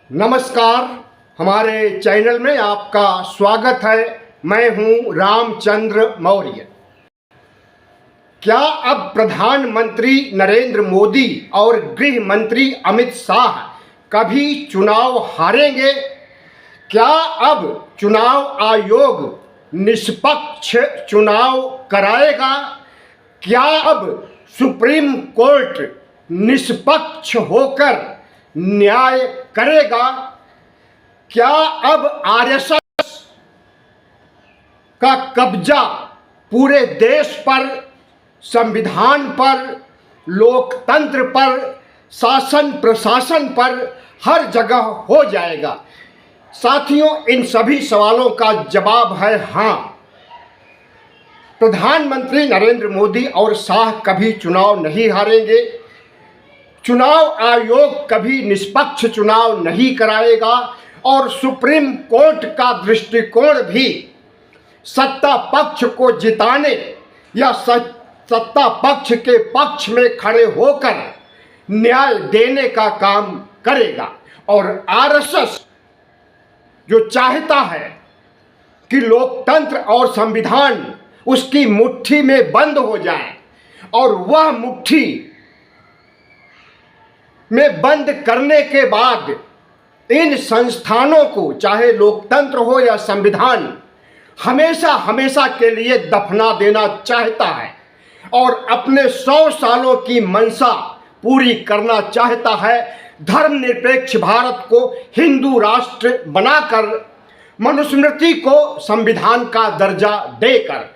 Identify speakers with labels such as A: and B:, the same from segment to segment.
A: नमस्कार। हमारे चैनल में आपका स्वागत है। मैं हूं रामचंद्र मौर्य। क्या अब प्रधानमंत्री नरेंद्र मोदी और गृह मंत्री अमित शाह कभी चुनाव हारेंगे? क्या अब चुनाव आयोग निष्पक्ष चुनाव कराएगा? क्या अब सुप्रीम कोर्ट निष्पक्ष होकर न्याय करेगा? क्या अब आरएसएस का कब्जा पूरे देश पर, संविधान पर, लोकतंत्र पर, शासन प्रशासन पर, हर जगह हो जाएगा? साथियों, इन सभी सवालों का जवाब है हाँ। प्रधानमंत्री नरेंद्र मोदी और शाह कभी चुनाव नहीं हारेंगे। चुनाव आयोग कभी निष्पक्ष चुनाव नहीं कराएगा और सुप्रीम कोर्ट का दृष्टिकोण भी सत्ता पक्ष को जिताने या सत्ता पक्ष के पक्ष में खड़े होकर न्याय देने का काम करेगा। और आरएसएस जो चाहता है कि लोकतंत्र और संविधान उसकी मुट्ठी में बंद हो जाए और वह मुट्ठी में बंद करने के बाद इन संस्थानों को, चाहे लोकतंत्र हो या संविधान, हमेशा हमेशा के लिए दफना देना चाहता है और अपने 100 सालों की मंशा पूरी करना चाहता है। धर्मनिरपेक्ष भारत को हिंदू राष्ट्र बनाकर, मनुस्मृति को संविधान का दर्जा देकर,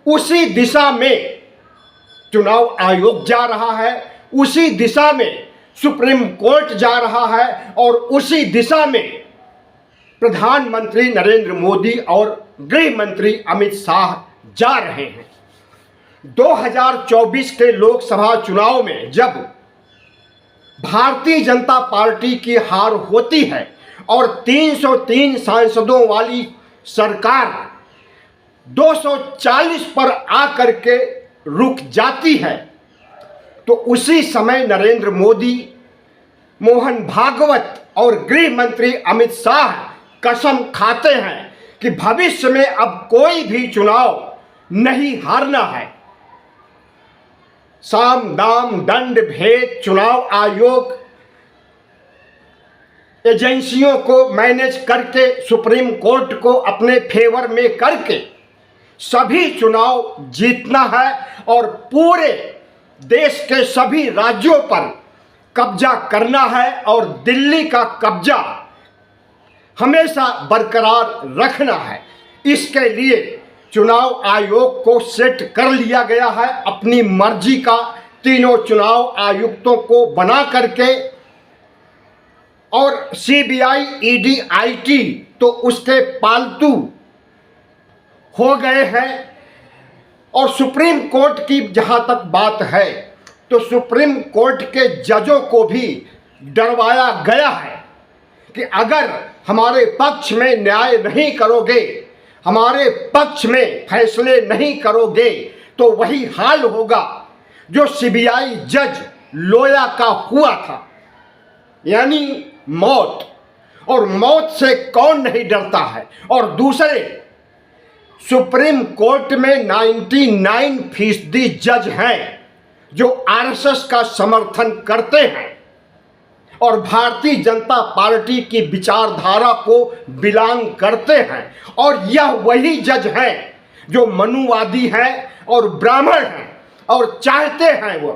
A: उसी दिशा में चुनाव आयोग जा रहा है, उसी दिशा में सुप्रीम कोर्ट जा रहा है और उसी दिशा में प्रधानमंत्री नरेंद्र मोदी और गृह मंत्री अमित शाह जा रहे हैं। 2024 के लोकसभा चुनाव में जब भारतीय जनता पार्टी की हार होती है और 303 सांसदों वाली सरकार 240 पर आकर के रुक जाती है, तो उसी समय नरेंद्र मोदी, मोहन भागवत और गृह मंत्री अमित शाह कसम खाते हैं कि भविष्य में अब कोई भी चुनाव नहीं हारना है। साम दाम दंड भेद चुनाव आयोग एजेंसियों को मैनेज करके, सुप्रीम कोर्ट को अपने फेवर में करके सभी चुनाव जीतना है और पूरे देश के सभी राज्यों पर कब्जा करना है और दिल्ली का कब्जा हमेशा बरकरार रखना है। इसके लिए चुनाव आयोग को सेट कर लिया गया है। अपनी मर्जी का तीनों चुनाव आयुक्तों को बना करके, और सीबीआई, ईडी, आईटी तो उसके पालतू हो गए हैं। और सुप्रीम कोर्ट की जहां तक बात है, तो सुप्रीम कोर्ट के जजों को भी डरवाया गया है कि अगर हमारे पक्ष में न्याय नहीं करोगे, हमारे पक्ष में फैसले नहीं करोगे, तो वही हाल होगा जो सीबीआई जज लोया का हुआ था, यानी मौत। और मौत से कौन नहीं डरता है। और दूसरे, सुप्रीम कोर्ट में 99% जज हैं जो आरएसएस का समर्थन करते हैं और भारतीय जनता पार्टी की विचारधारा को बिलोंग करते हैं। और यह वही जज हैं जो मनुवादी हैं और ब्राह्मण हैं और चाहते हैं वो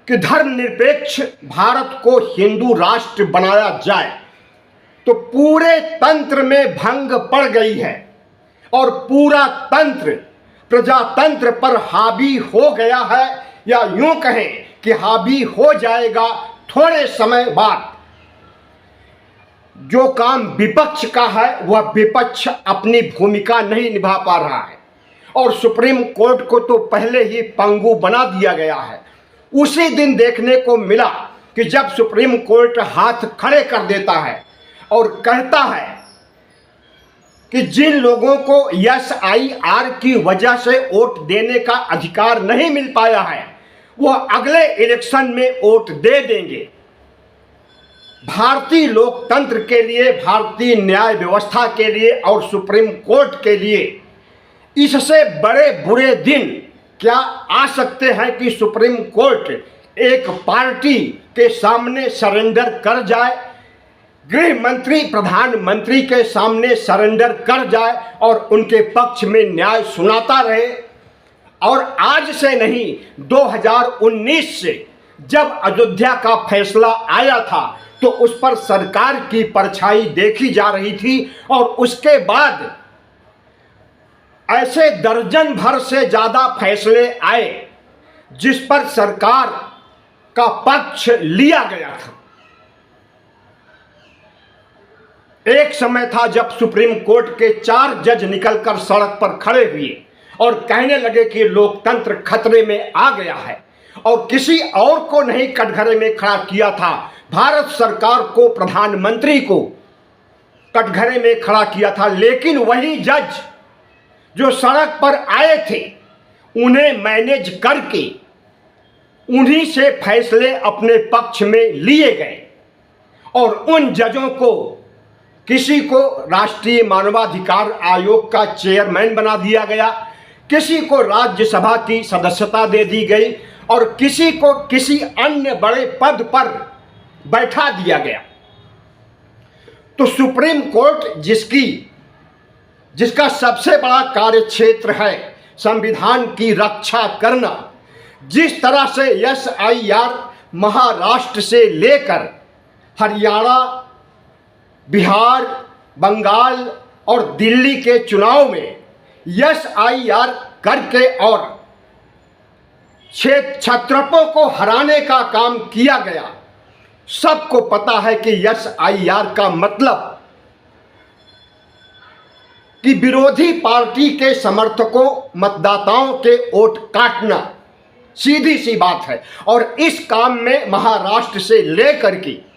A: कि धर्मनिरपेक्ष भारत को हिंदू राष्ट्र बनाया जाए। तो पूरे तंत्र में भंग पड़ गई है और पूरा तंत्र प्रजातंत्र पर हावी हो गया है, या यूं कहें कि हावी हो जाएगा थोड़े समय बाद। जो काम विपक्ष का है वह विपक्ष अपनी भूमिका नहीं निभा पा रहा है और सुप्रीम कोर्ट को तो पहले ही पंगु बना दिया गया है। उसी दिन देखने को मिला कि जब सुप्रीम कोर्ट हाथ खड़े कर देता है और कहता है कि जिन लोगों को एसआईआर की वजह से वोट देने का अधिकार नहीं मिल पाया है, वह अगले इलेक्शन में वोट दे देंगे। भारतीय लोकतंत्र के लिए, भारतीय न्याय व्यवस्था के लिए और सुप्रीम कोर्ट के लिए इससे बड़े बुरे दिन क्या आ सकते हैं कि सुप्रीम कोर्ट एक पार्टी के सामने सरेंडर कर जाए, गृह मंत्री प्रधानमंत्री के सामने सरेंडर कर जाए और उनके पक्ष में न्याय सुनाता रहे। और आज से नहीं, 2019 से जब अयोध्या का फैसला आया था तो उस पर सरकार की परछाई देखी जा रही थी और उसके बाद ऐसे दर्जन भर से ज़्यादा फैसले आए जिस पर सरकार का पक्ष लिया गया था। एक समय था जब सुप्रीम कोर्ट के 4 जज निकलकर सड़क पर खड़े हुए और कहने लगे कि लोकतंत्र खतरे में आ गया है, और किसी और को नहीं कटघरे में खड़ा किया था, भारत सरकार को, प्रधानमंत्री को कटघरे में खड़ा किया था। लेकिन वही जज जो सड़क पर आए थे उन्हें मैनेज करके उन्हीं से फैसले अपने पक्ष में लिए गए और उन जजों को, किसी को राष्ट्रीय मानवाधिकार आयोग का चेयरमैन बना दिया गया, किसी को राज्यसभा की सदस्यता दे दी गई और किसी को किसी अन्य बड़े पद पर बैठा दिया गया। तो सुप्रीम कोर्ट जिसका सबसे बड़ा कार्य क्षेत्र है संविधान की रक्षा करना, जिस तरह से SIR महाराष्ट्र से लेकर हरियाणा, बिहार, बंगाल और दिल्ली के चुनाव में SIR करके और क्षत्रपों को हराने का काम किया गया, सबको पता है कि SIR का मतलब कि विरोधी पार्टी के समर्थकों, मतदाताओं के वोट काटना, सीधी सी बात है। और इस काम में महाराष्ट्र से लेकर के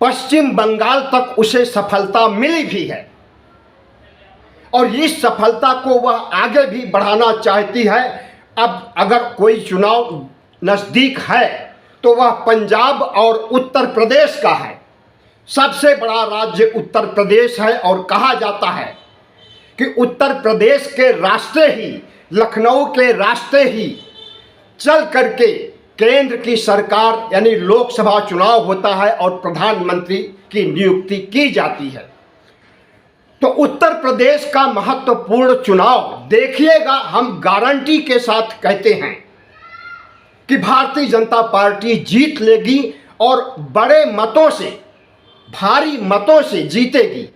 A: पश्चिम बंगाल तक उसे सफलता मिली भी है और इस सफलता को वह आगे भी बढ़ाना चाहती है। अब अगर कोई चुनाव नज़दीक है तो वह पंजाब और उत्तर प्रदेश का है। सबसे बड़ा राज्य उत्तर प्रदेश है और कहा जाता है कि उत्तर प्रदेश के रास्ते ही, लखनऊ के रास्ते ही चल करके केंद्र की सरकार यानी लोकसभा चुनाव होता है और प्रधानमंत्री की नियुक्ति की जाती है। तो उत्तर प्रदेश का महत्वपूर्ण चुनाव देखिएगा, हम गारंटी के साथ कहते हैं कि भारतीय जनता पार्टी जीत लेगी और बड़े मतों से, भारी मतों से जीतेगी।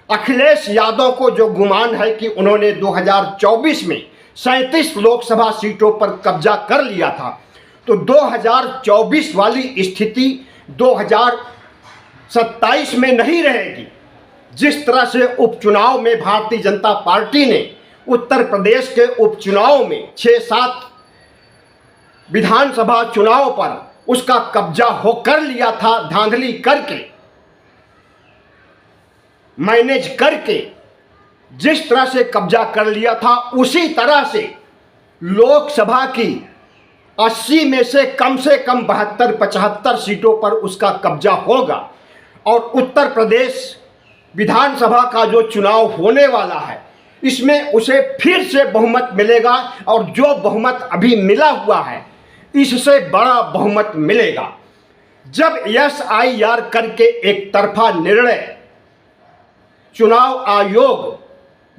A: अखिलेश यादव को जो गुमान है कि उन्होंने 2024 में 37 लोकसभा सीटों पर कब्जा कर लिया था, तो 2024 वाली स्थिति 2027 में नहीं रहेगी। जिस तरह से उपचुनाव में भारतीय जनता पार्टी ने उत्तर प्रदेश के उपचुनाव में 6-7 विधानसभा चुनाव पर उसका कब्जा हो कर लिया था, धांधली करके, मैनेज करके जिस तरह से कब्जा कर लिया था, उसी तरह से लोकसभा की 80 में से कम 72-75 सीटों पर उसका कब्जा होगा। और उत्तर प्रदेश विधानसभा का जो चुनाव होने वाला है इसमें उसे फिर से बहुमत मिलेगा और जो बहुमत अभी मिला हुआ है इससे बड़ा बहुमत मिलेगा। जब SIR करके एक तरफा निर्णय चुनाव आयोग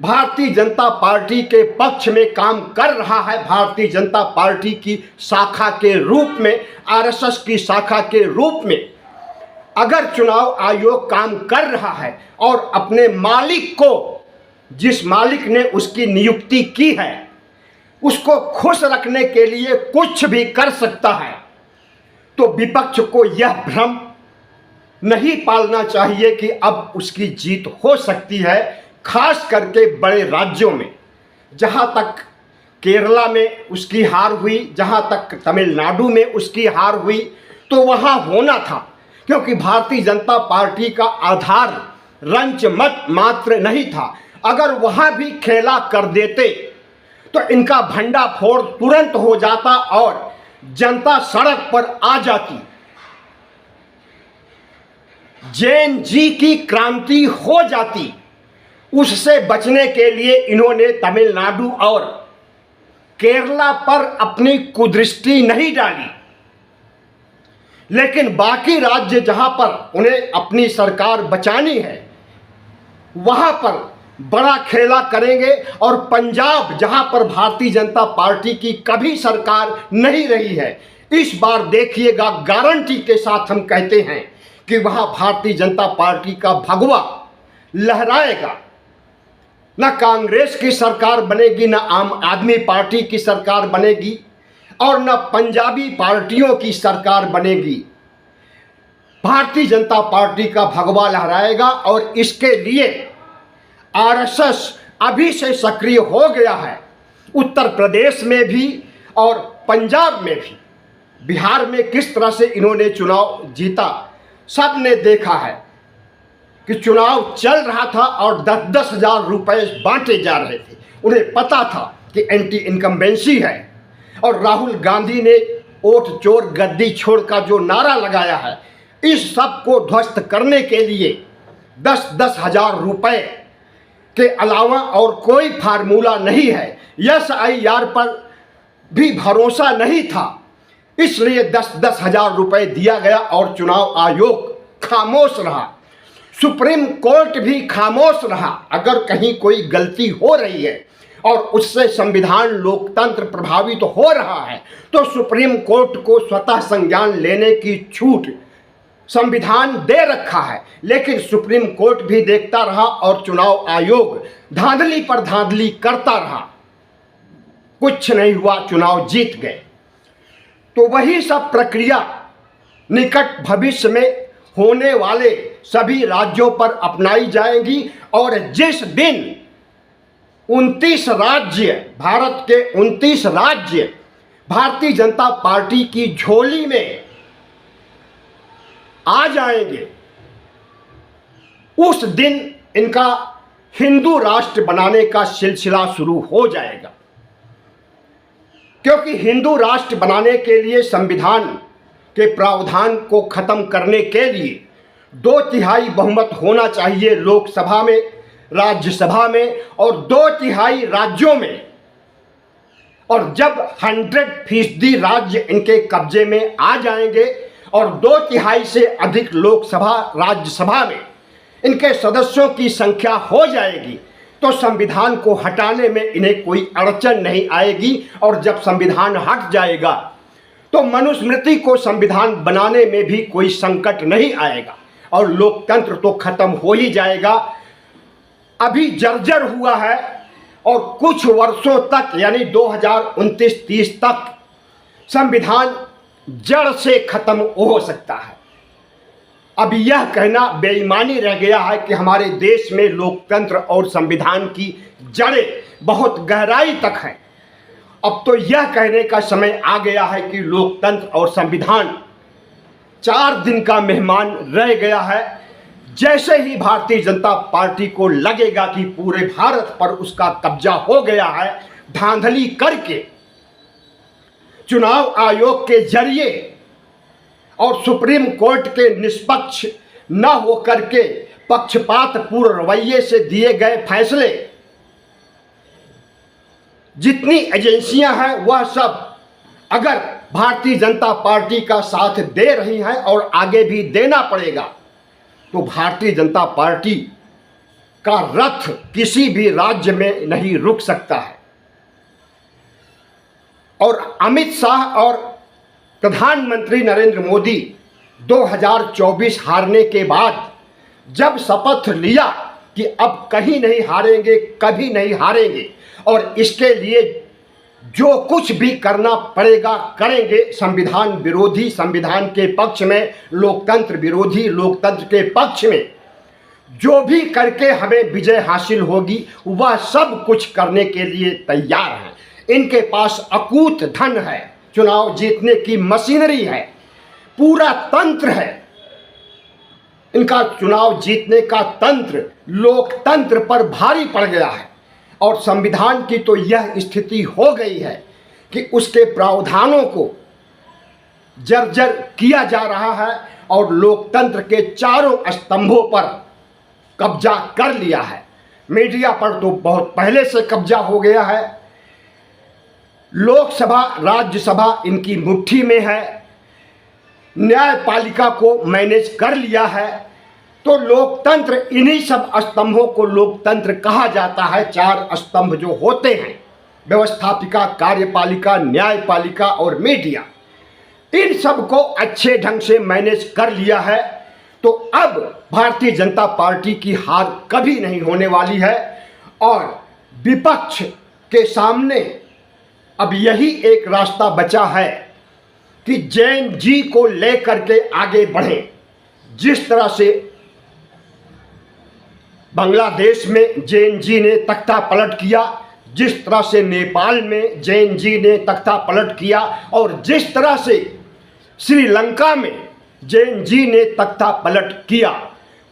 A: भारतीय जनता पार्टी के पक्ष में काम कर रहा है, भारतीय जनता पार्टी की शाखा के रूप में, RSS की शाखा के रूप में अगर चुनाव आयोग काम कर रहा है और अपने मालिक को, जिस मालिक ने उसकी नियुक्ति की है, उसको खुश रखने के लिए कुछ भी कर सकता है, तो विपक्ष को यह भ्रम नहीं पालना चाहिए कि अब उसकी जीत हो सकती है। खास करके बड़े राज्यों में, जहां तक केरला में उसकी हार हुई, जहां तक तमिलनाडु में उसकी हार हुई, तो वहां होना था, क्योंकि भारतीय जनता पार्टी का आधार रंच मत मात्र नहीं था। अगर वहां भी खेला कर देते तो इनका भंडाफोड़ तुरंत हो जाता और जनता सड़क पर आ जाती। जेन जी की क्रांति हो जाती, उससे बचने के लिए इन्होंने तमिलनाडु और केरला पर अपनी कुदृष्टि नहीं डाली, लेकिन बाकी राज्य जहां पर उन्हें अपनी सरकार बचानी है वहां पर बड़ा खेला करेंगे। और पंजाब जहां पर भारतीय जनता पार्टी की कभी सरकार नहीं रही है, इस बार देखिएगा, गारंटी के साथ हम कहते हैं कि वहां भारतीय जनता पार्टी का भगवा लहराएगा। ना कांग्रेस की सरकार बनेगी, ना आम आदमी पार्टी की सरकार बनेगी, और न पंजाबी पार्टियों की सरकार बनेगी। भारतीय जनता पार्टी का भगवा लहराएगा। और इसके लिए आरएसएस अभी से सक्रिय हो गया है, उत्तर प्रदेश में भी और पंजाब में भी। बिहार में किस तरह से इन्होंने चुनाव जीता, सब ने देखा है कि चुनाव चल रहा था और 10-10 हज़ार रुपए बांटे जा रहे थे। उन्हें पता था कि एंटी इनकम्बेंसी है, और राहुल गांधी ने वोट चोर गद्दी छोड़ का जो नारा लगाया है, इस सब को ध्वस्त करने के लिए 10-10 हज़ार रुपए के अलावा और कोई फार्मूला नहीं है। SIR पर भी भरोसा नहीं था, इसलिए 10-10 हज़ार रुपए दिया गया और चुनाव आयोग खामोश रहा, सुप्रीम कोर्ट भी खामोश रहा। अगर कहीं कोई गलती हो रही है और उससे संविधान लोकतंत्र प्रभावित तो हो रहा है, तो सुप्रीम कोर्ट को स्वतः संज्ञान लेने की छूट संविधान दे रखा है। लेकिन सुप्रीम कोर्ट भी देखता रहा और चुनाव आयोग धांधली पर धांधली करता रहा, कुछ नहीं हुआ, चुनाव जीत गए। तो वही सब प्रक्रिया निकट भविष्य में होने वाले सभी राज्यों पर अपनाई जाएगी। और जिस दिन 29 राज्य, भारत के 29 राज्य भारतीय जनता पार्टी की झोली में आ जाएंगे, उस दिन इनका हिंदू राष्ट्र बनाने का सिलसिला शुरू हो जाएगा। क्योंकि हिंदू राष्ट्र बनाने के लिए संविधान के प्रावधान को खत्म करने के लिए 2/3 बहुमत होना चाहिए लोकसभा में, राज्यसभा में और 2/3 राज्यों में। और जब 100% राज्य इनके कब्जे में आ जाएंगे और 2/3 से अधिक लोकसभा राज्यसभा में इनके सदस्यों की संख्या हो जाएगी, तो संविधान को हटाने में इन्हें कोई अड़चन नहीं आएगी। और जब संविधान हट जाएगा तो मनुस्मृति को संविधान बनाने में भी कोई संकट नहीं आएगा और लोकतंत्र तो खत्म हो ही जाएगा। अभी जर्जर हुआ है और कुछ वर्षों तक, यानी 2029-30 तक संविधान जड़ से खत्म हो सकता है। अब यह कहना बेईमानी रह गया है कि हमारे देश में लोकतंत्र और संविधान की जड़ें बहुत गहराई तक हैं। अब तो यह कहने का समय आ गया है कि लोकतंत्र और संविधान 4 दिन का मेहमान रह गया है। जैसे ही भारतीय जनता पार्टी को लगेगा कि पूरे भारत पर उसका कब्जा हो गया है, धांधली करके चुनाव आयोग के जरिए और सुप्रीम कोर्ट के निष्पक्ष न होकर के पक्षपातपूर्ण रवैये से दिए गए फैसले, जितनी एजेंसियां हैं वह सब अगर भारतीय जनता पार्टी का साथ दे रही हैं और आगे भी देना पड़ेगा, तो भारतीय जनता पार्टी का रथ किसी भी राज्य में नहीं रुक सकता है। और अमित शाह और प्रधानमंत्री नरेंद्र मोदी 2024 हारने के बाद जब शपथ लिया कि अब कहीं नहीं हारेंगे, कभी नहीं हारेंगे, और इसके लिए जो कुछ भी करना पड़ेगा करेंगे, संविधान विरोधी संविधान के पक्ष में, लोकतंत्र विरोधी लोकतंत्र के पक्ष में, जो भी करके हमें विजय हासिल होगी वह सब कुछ करने के लिए तैयार हैं। इनके पास अकूत धन है, चुनाव जीतने की मशीनरी है, पूरा तंत्र है। इनका चुनाव जीतने का तंत्र लोकतंत्र पर भारी पड़ गया है। और संविधान की तो यह स्थिति हो गई है कि उसके प्रावधानों को जर्जर किया जा रहा है और लोकतंत्र के चारों स्तंभों पर कब्जा कर लिया है। मीडिया पर तो बहुत पहले से कब्जा हो गया है। लोकसभा राज्यसभा इनकी मुट्ठी में है। न्यायपालिका को मैनेज कर लिया है। तो लोकतंत्र, इन्हीं सब स्तंभों को लोकतंत्र कहा जाता है। चार स्तंभ जो होते हैं, व्यवस्थापिका, कार्यपालिका, न्यायपालिका और मीडिया, इन सब को अच्छे ढंग से मैनेज कर लिया है। तो अब भारतीय जनता पार्टी की हार कभी नहीं होने वाली है और विपक्ष के सामने अब यही एक रास्ता बचा है कि जैन जी को लेकर के आगे बढ़ें। जिस तरह से बांग्लादेश में जैन जी ने तख्ता पलट किया, जिस तरह से नेपाल में जैन जी ने तख्ता पलट किया और जिस तरह से श्रीलंका में जैन जी ने तख्ता पलट किया,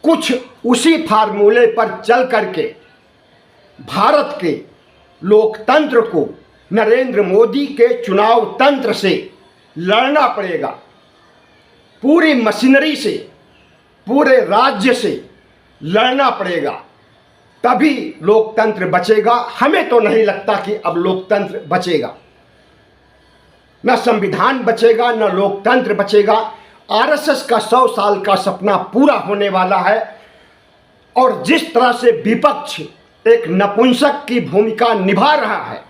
A: कुछ उसी फार्मूले पर चल करके भारत के लोकतंत्र को नरेंद्र मोदी के चुनाव तंत्र से लड़ना पड़ेगा। पूरी मशीनरी से, पूरे राज्य से लड़ना पड़ेगा, तभी लोकतंत्र बचेगा। हमें तो नहीं लगता कि अब लोकतंत्र बचेगा, न संविधान बचेगा, न लोकतंत्र बचेगा। आरएसएस का 100 साल का सपना पूरा होने वाला है और जिस तरह से विपक्ष एक नपुंसक की भूमिका निभा रहा है,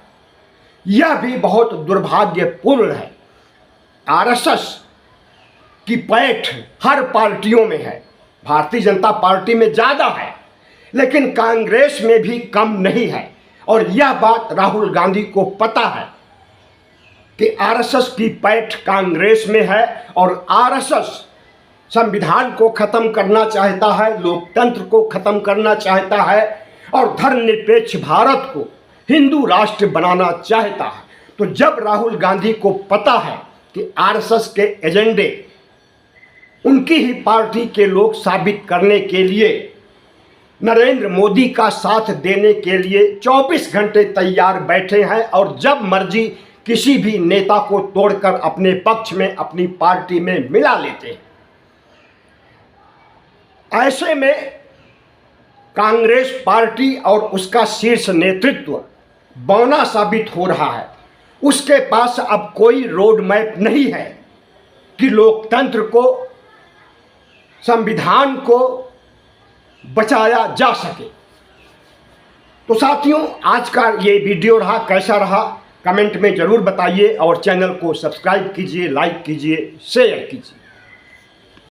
A: यह भी बहुत दुर्भाग्यपूर्ण है। आरएसएस की पैठ हर पार्टियों में है। भारतीय जनता पार्टी में ज़्यादा है, लेकिन कांग्रेस में भी कम नहीं है। और यह बात राहुल गांधी को पता है कि आरएसएस की पैठ कांग्रेस में है और आरएसएस संविधान को ख़त्म करना चाहता है, लोकतंत्र को ख़त्म करना चाहता है और धर्मनिरपेक्ष भारत को हिंदू राष्ट्र बनाना चाहता है। तो जब राहुल गांधी को पता है कि आरएसएस के एजेंडे उनकी ही पार्टी के लोग साबित करने के लिए, नरेंद्र मोदी का साथ देने के लिए 24 घंटे तैयार बैठे हैं और जब मर्जी किसी भी नेता को तोड़कर अपने पक्ष में, अपनी पार्टी में मिला लेते हैं। ऐसे में कांग्रेस पार्टी और उसका शीर्ष नेतृत्व बौना साबित हो रहा है। उसके पास अब कोई रोड मैप नहीं है कि लोकतंत्र को, संविधान को बचाया जा सके। तो साथियों, आज का ये वीडियो रहा, कैसा रहा कमेंट में ज़रूर बताइए और चैनल को सब्सक्राइब कीजिए, लाइक कीजिए, शेयर कीजिए।